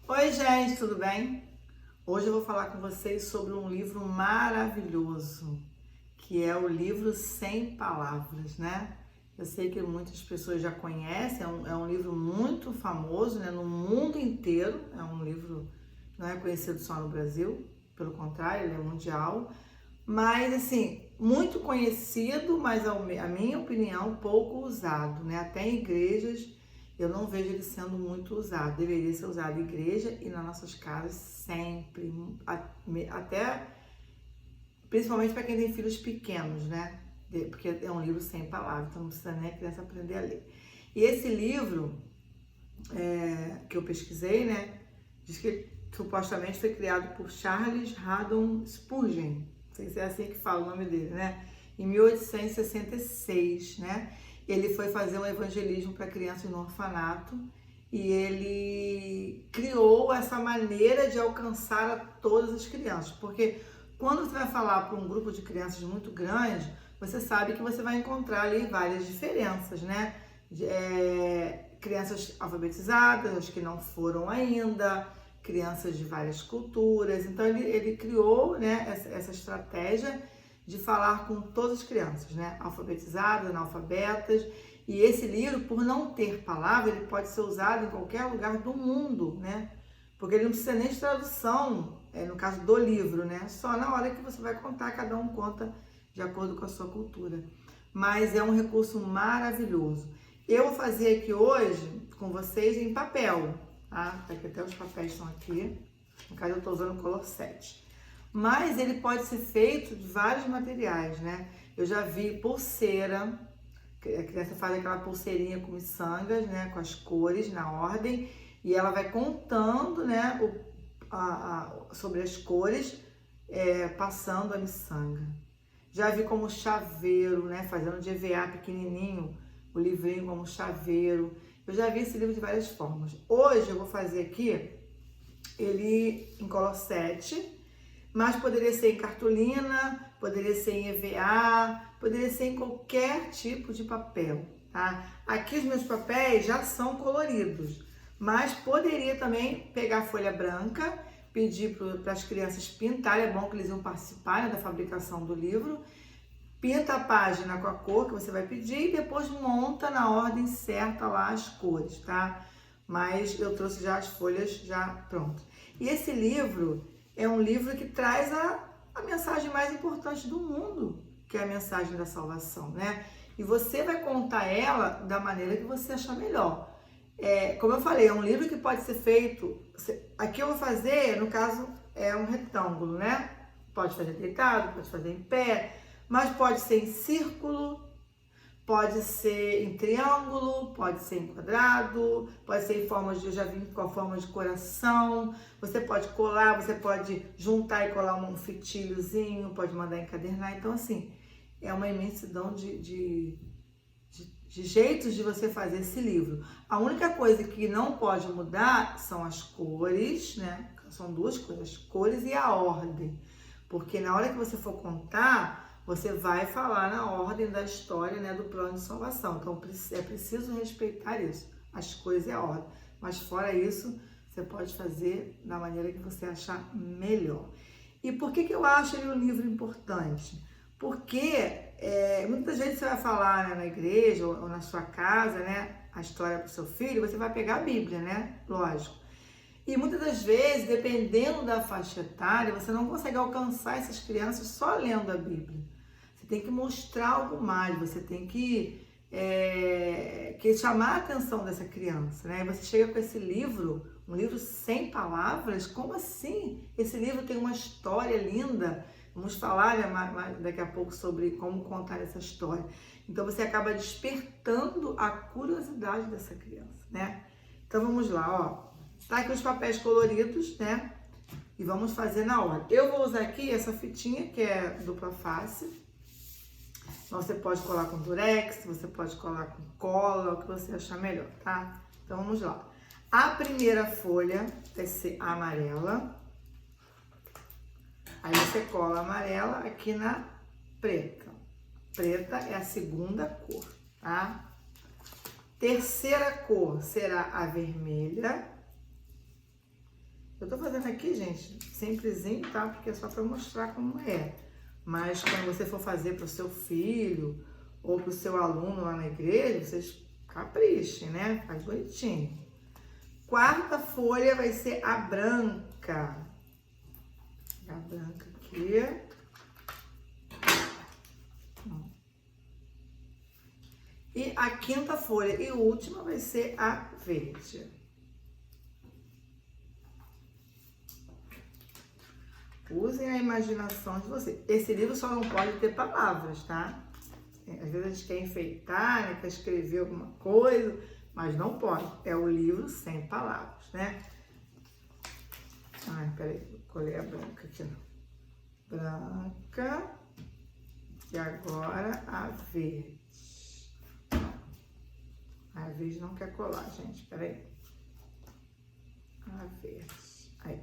Oi, gente, tudo bem? Hoje eu vou falar com vocês sobre um livro maravilhoso, que é o livro Sem Palavras, né? Eu sei que muitas pessoas já conhecem, é um livro muito famoso, né, no mundo inteiro. É um livro que não é conhecido só no Brasil, pelo contrário, ele é mundial. Mas, assim, muito conhecido, mas a minha opinião, pouco usado, né? Até em igrejas eu não vejo ele sendo muito usado. Deveria ser usado em igreja e nas nossas casas sempre, até principalmente para quem tem filhos pequenos, né? Porque é um livro sem palavras, então não precisa nem a criança aprender a ler. E esse livro que eu pesquisei, né? Diz que supostamente foi criado por Charles Haddon Spurgeon, não sei se é assim que fala o nome dele, né? Em 1866, né? Ele foi fazer um evangelismo para crianças no orfanato e ele criou essa maneira de alcançar a todas as crianças, porque quando você vai falar para um grupo de crianças muito grande, você sabe que você vai encontrar ali várias diferenças, né? Crianças alfabetizadas, as que não foram ainda, crianças de várias culturas. Então ele criou, né, essa estratégia de falar com todas as crianças, né, alfabetizadas, analfabetas. E esse livro, por não ter palavra, ele pode ser usado em qualquer lugar do mundo, né? Porque ele não precisa nem de tradução, no caso do livro, né? Só na hora que você vai contar, cada um conta de acordo com a sua cultura. Mas é um recurso maravilhoso. Eu vou fazer aqui hoje com vocês em papel, tá? Aqui até os papéis estão aqui. No caso eu estou usando o color 7. Mas ele pode ser feito de vários materiais, né? Eu já vi pulseira, a criança faz aquela pulseirinha com miçangas, né? Com as cores na ordem, e ela vai contando, né? Sobre as cores, passando a miçanga. Já vi como chaveiro, né? Fazendo de EVA pequenininho, o livrinho como chaveiro. Eu já vi esse livro de várias formas. Hoje eu vou fazer aqui ele em color 7, mas poderia ser em cartolina, poderia ser em EVA, poderia ser em qualquer tipo de papel, tá? Aqui os meus papéis já são coloridos, mas poderia também pegar folha branca, pedir para as crianças pintarem, é bom que eles iam participar, né, da fabricação do livro. Pinta a página com a cor que você vai pedir e depois monta na ordem certa lá as cores, tá? Mas eu trouxe já as folhas já prontas. E esse livro é um livro que traz a mensagem mais importante do mundo, que é a mensagem da salvação, né? E você vai contar ela da maneira que você achar melhor. Como eu falei, é um livro que pode ser feito... Aqui eu vou fazer, no caso, é um retângulo, né? Pode fazer deitado, pode fazer em pé, mas pode ser em círculo, pode ser em triângulo, pode ser em quadrado, pode ser em forma de, eu já vi com a forma de coração. Você pode colar, você pode juntar e colar um fitilhozinho, pode mandar encadernar. Então, assim, é uma imensidão de jeitos de você fazer esse livro. A única coisa que não pode mudar são as cores, né? São duas coisas, as cores e a ordem. Porque na hora que você for contar, você vai falar na ordem da história, né, do plano de salvação. Então é preciso respeitar isso, as cores e a ordem. Mas fora isso, você pode fazer da maneira que você achar melhor. E por que eu acho ele um livro importante? Porque muitas vezes você vai falar, né, na igreja ou na sua casa, né, a história para o seu filho, você vai pegar a Bíblia, né? Lógico. E muitas das vezes, dependendo da faixa etária, você não consegue alcançar essas crianças só lendo a Bíblia. Você tem que mostrar algo mais, você tem que chamar a atenção dessa criança, né? Você chega com esse livro, um livro sem palavras, como assim? Esse livro tem uma história linda. Vamos falar, né, daqui a pouco sobre como contar essa história. Então você acaba despertando a curiosidade dessa criança, né? Então vamos lá, ó. Tá aqui os papéis coloridos, né? E vamos fazer na hora. Eu vou usar aqui essa fitinha, que é dupla face. Então, você pode colar com durex, você pode colar com cola, o que você achar melhor, tá? Então, vamos lá. A primeira folha vai ser amarela. Aí, você cola a amarela aqui na preta. Preta é a segunda cor, tá? Terceira cor será a vermelha. Eu tô fazendo aqui, gente, simplesinho, tá? Porque é só para mostrar como é. Mas quando você for fazer para o seu filho ou para o seu aluno lá na igreja, vocês caprichem, né? Faz bonitinho. Quarta folha vai ser a branca. A branca aqui. E a quinta folha e última vai ser a verde. Usem a imaginação de vocês. Esse livro só não pode ter palavras, tá? Às vezes a gente quer enfeitar, né? Quer escrever alguma coisa, mas não pode. É o livro sem palavras, né? Ai, peraí, colei a branca aqui, não. Branca. E agora a verde. A verde não quer colar, gente. Peraí. A verde. Aí.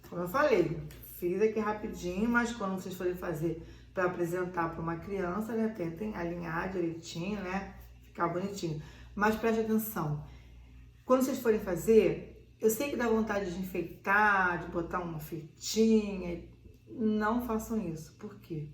Como eu falei, fiz aqui rapidinho, mas quando vocês forem fazer para apresentar para uma criança, né? Tentem alinhar direitinho, né? Ficar bonitinho. Mas preste atenção. Quando vocês forem fazer, eu sei que dá vontade de enfeitar, de botar uma fitinha. Não façam isso. Por quê?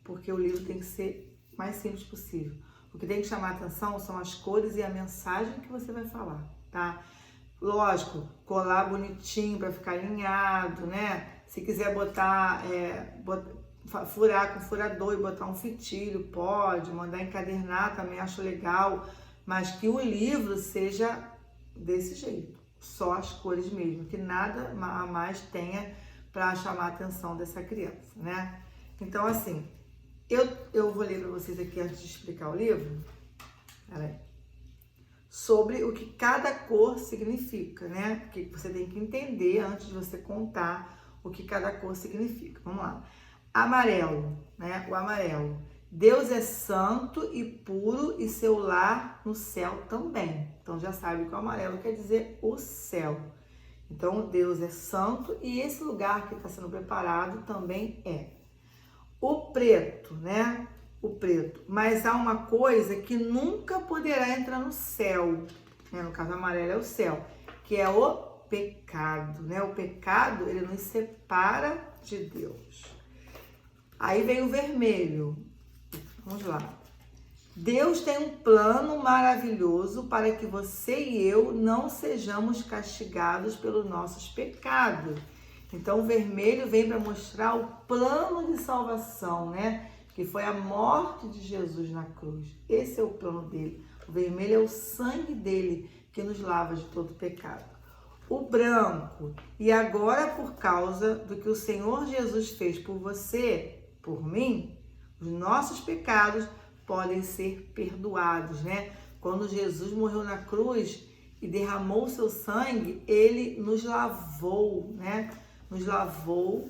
Porque o livro tem que ser mais simples possível. O que tem que chamar a atenção são as cores e a mensagem que você vai falar, tá? Lógico, colar bonitinho para ficar alinhado, né? Se quiser furar com furador e botar um fitilho, pode. Mandar encadernar também acho legal. Mas que o livro seja desse jeito. Só as cores mesmo. Que nada a mais tenha para chamar a atenção dessa criança, né? Então, assim, eu vou ler para vocês aqui antes de explicar o livro. Peraí. Sobre o que cada cor significa, né? Porque você tem que entender antes de você contar o que cada cor significa. Vamos lá. Amarelo, né? O amarelo. Deus é santo e puro e seu lar no céu também. Então já sabe que o amarelo quer dizer o céu. Então Deus é santo e esse lugar que está sendo preparado também é. O preto, né? O preto. Mas há uma coisa que nunca poderá entrar no céu, né? No caso, amarelo é o céu, que é o pecado, né? O pecado, ele nos separa de Deus. Aí vem o vermelho. Vamos lá. Deus tem um plano maravilhoso para que você e eu não sejamos castigados pelos nossos pecados. Então, o vermelho vem para mostrar o plano de salvação, né? Que foi a morte de Jesus na cruz. Esse é o plano dele. O vermelho é o sangue dele que nos lava de todo pecado. O branco. E agora, por causa do que o Senhor Jesus fez por você, por mim, os nossos pecados podem ser perdoados, né? Quando Jesus morreu na cruz e derramou seu sangue, ele nos lavou, né? Nos lavou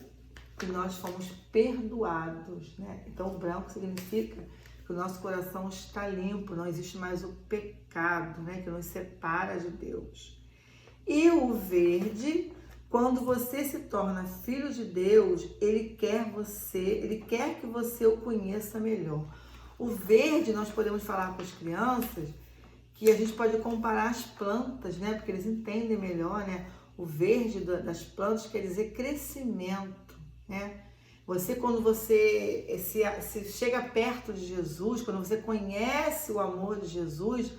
e nós fomos perdoados, né? Então, o branco significa que o nosso coração está limpo, não existe mais o pecado, né? Que nos separa de Deus. E o verde, quando você se torna filho de Deus, ele quer que você o conheça melhor. O verde, nós podemos falar para as crianças que a gente pode comparar as plantas, né? Porque eles entendem melhor, né? O verde das plantas quer dizer crescimento, né? Quando você se chega perto de Jesus, quando você conhece o amor de Jesus,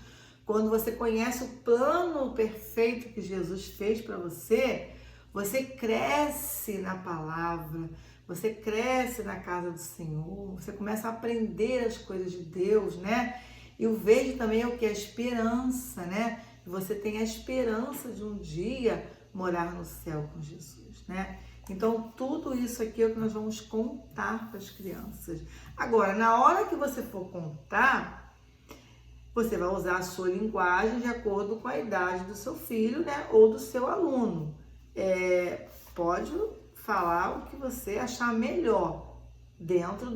quando você conhece o plano perfeito que Jesus fez para você, você cresce na palavra, você cresce na casa do Senhor, você começa a aprender as coisas de Deus, né? E o verde também é o que? A esperança, né? Você tem a esperança de um dia morar no céu com Jesus, né? Então, tudo isso aqui é o que nós vamos contar para as crianças. Agora, na hora que você for contar, você vai usar a sua linguagem de acordo com a idade do seu filho, né? Ou do seu aluno. Pode falar o que você achar melhor dentro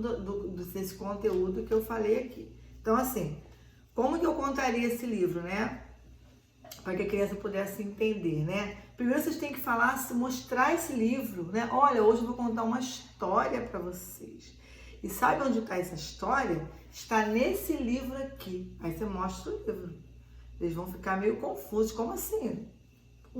desse conteúdo que eu falei aqui. Então, assim, como que eu contaria esse livro, né? Para que a criança pudesse entender, né? Primeiro vocês têm que mostrar esse livro, né? Olha, hoje eu vou contar uma história para vocês. E sabe onde está essa história? Está nesse livro aqui. Aí você mostra o livro. Eles vão ficar meio confusos. Como assim?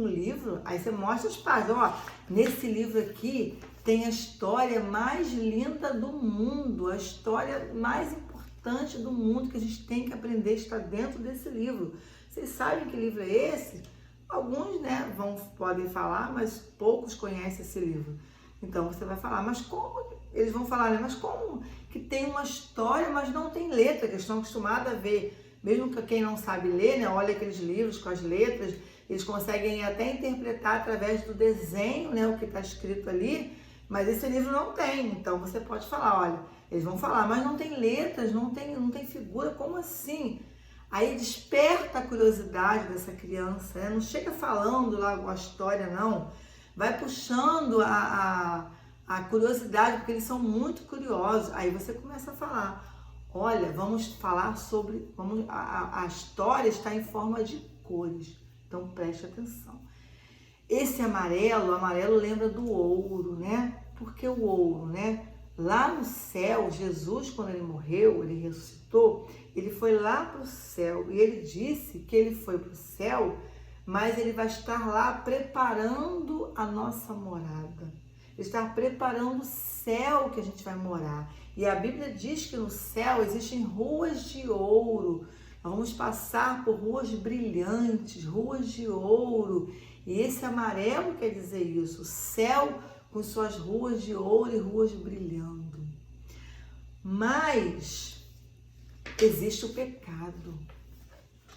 um livro, aí você mostra as páginas. Ó, nesse livro aqui tem a história mais linda do mundo, a história mais importante do mundo que a gente tem que aprender está dentro desse livro. Vocês sabem que livro é esse? Alguns, né, podem falar, mas poucos conhecem esse livro. Então você vai falar, mas como? Eles vão falar, né, mas como que tem uma história, mas não tem letra, que eles estão acostumados a ver. Mesmo que quem não sabe ler, né, olha aqueles livros com as letras, eles conseguem até interpretar através do desenho, né, o que está escrito ali, mas esse livro não tem. Então você pode falar, olha, eles vão falar, mas não tem letras, não tem figura, como assim? Aí desperta a curiosidade dessa criança, né? Não chega falando lá a história, não. Vai puxando a curiosidade, porque eles são muito curiosos. Aí você começa a falar, olha, vamos falar sobre... a história está em forma de cores, então preste atenção. Esse amarelo lembra do ouro, né? Porque o ouro, né? Lá no céu, Jesus, quando ele morreu, ele ressuscitou, ele foi lá para o céu e ele disse que ele foi para o céu, mas ele vai estar lá preparando a nossa morada. Ele está preparando o céu que a gente vai morar. E a Bíblia diz que no céu existem ruas de ouro. Nós vamos passar por ruas brilhantes, ruas de ouro. E esse amarelo quer dizer isso, o céu com suas ruas de ouro e ruas brilhando. Mas existe o pecado.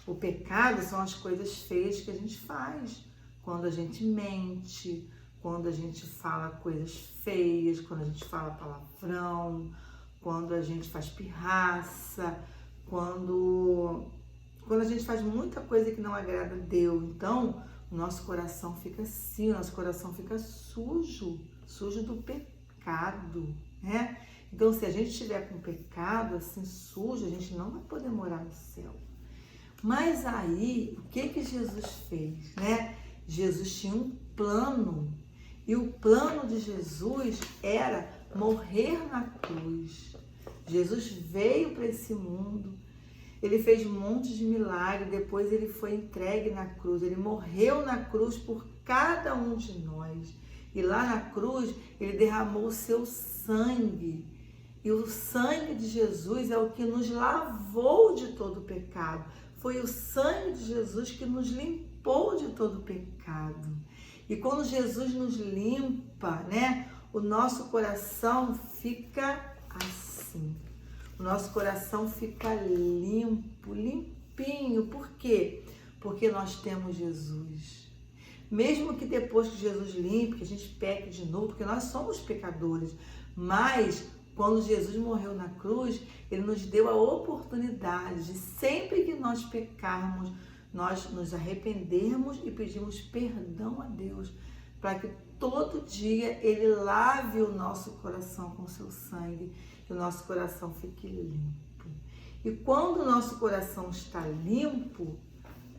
O pecado são as coisas feias que a gente faz. Quando a gente mente, quando a gente fala coisas feias, quando a gente fala palavrão, quando a gente faz pirraça, quando a gente faz muita coisa que não agrada a Deus. Então, o nosso coração fica assim, o nosso coração fica sujo do pecado, né? Então, se a gente estiver com pecado assim sujo, a gente não vai poder morar no céu. Mas aí, o que Jesus fez, né? Jesus tinha um plano, e o plano de Jesus era morrer na cruz. Jesus veio para esse mundo, ele fez um monte de milagres, depois ele foi entregue na cruz, ele morreu na cruz por cada um de nós. E lá na cruz, ele derramou o seu sangue. E o sangue de Jesus é o que nos lavou de todo o pecado. Foi o sangue de Jesus que nos limpou de todo o pecado. E quando Jesus nos limpa, né, o nosso coração fica assim. O nosso coração fica limpo, limpinho. Por quê? Porque nós temos Jesus. Mesmo que depois que Jesus limpe, que a gente peque de novo, porque nós somos pecadores, mas quando Jesus morreu na cruz, ele nos deu a oportunidade de, sempre que nós pecarmos, nós nos arrependermos e pedimos perdão a Deus, para que todo dia ele lave o nosso coração com seu sangue, que o nosso coração fique limpo. E quando o nosso coração está limpo,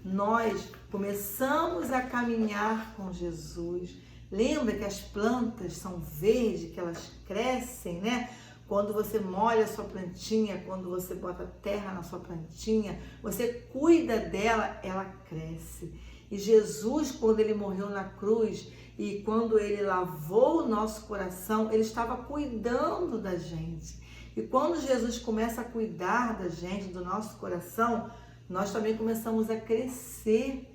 nós começamos a caminhar com Jesus. Lembra que as plantas são verdes, que elas crescem, né? Quando você molha a sua plantinha, quando você bota terra na sua plantinha, você cuida dela, ela cresce. E Jesus, quando ele morreu na cruz e quando ele lavou o nosso coração, ele estava cuidando da gente. E quando Jesus começa a cuidar da gente, do nosso coração, nós também começamos a crescer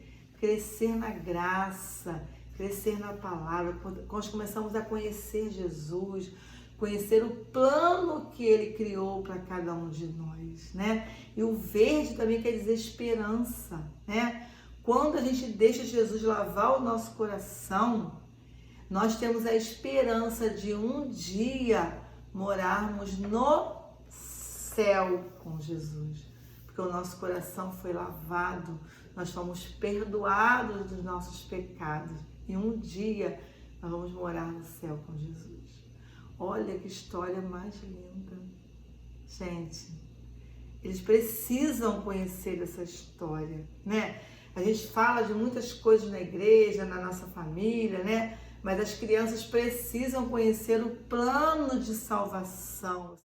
na graça, crescer na palavra. Nós começamos a conhecer Jesus, conhecer o plano que ele criou para cada um de nós, né? E o verde também quer dizer esperança, né? Quando a gente deixa Jesus lavar o nosso coração, nós temos a esperança de um dia morarmos no céu com Jesus. Porque o nosso coração foi lavado, nós fomos perdoados dos nossos pecados. E um dia nós vamos morar no céu com Jesus. Olha que história mais linda. Gente, eles precisam conhecer essa história, né? A gente fala de muitas coisas na igreja, na nossa família, né? Mas as crianças precisam conhecer o plano de salvação.